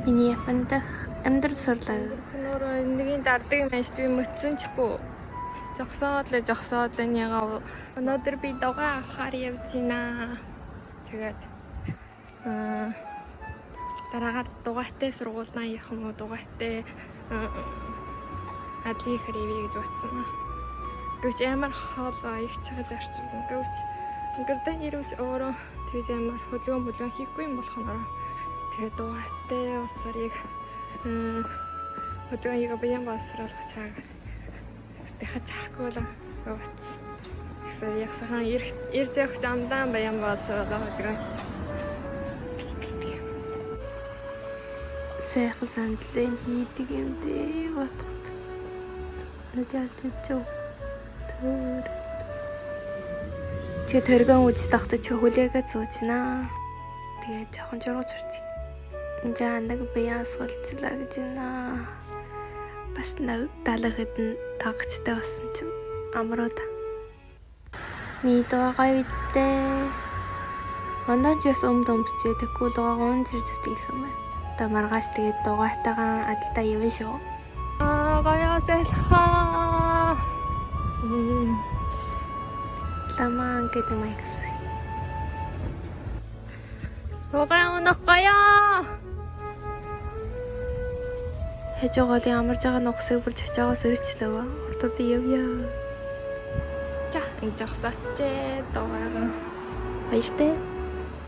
Миний яфандах амьдрал сурлаа. Нөрөө нэгний дардаг юм байна шүү дээ. Мөцсөн ч бүү. Жогсоод ягаа. Өнөөдөр би дугаа авахаар явж байна. Тэгээд дараагаар дугаатай сургуулнаа явах юм уу? Дугаатай адлын хэрэг гэж бодсон. Гэвч ямар хоолоо их чагаж арчив. Гэвч өнгөрдөн ирүүч өөрөө тэгж ямар хөлгөн хийхгүй юм болохоор тэгээд дугаатай усарыг хөлгөнийг баян боловсруулах чаг дахиж харахгүй л явц. Гэсэн ягсахан ирж явах замдаа баян боловсруулах хөлгөөч. Сайхан сандлын хийдэг юм дээ бодоход. Надад үчүү. Тэгээд төргөн үж тахта чи хүлээгээ зуужнаа. Тэгээд жоохон жургаж орчих. За нэг бяа суулцлаа гэж байна. Бас нэг далагад нь тагчтай болсон ч амрууд. Мидогай үстэй. Мандаж яс өмдөмсчээ тэггүй дугаагүй зэрэгс ирэх юм байна. Та маргааш тэгээд дугаатайгаан адилтаа явна шүү. Гаяа сэлхаа. Ламаан гэдэг юм айгс. Дугаа унах гаяа. Хэжоогол ямарж байгаа нухсыг бүр чачаагаас өрчлөө. Ордор би явъя. За энэ жагсаач дугаа. Баяртай.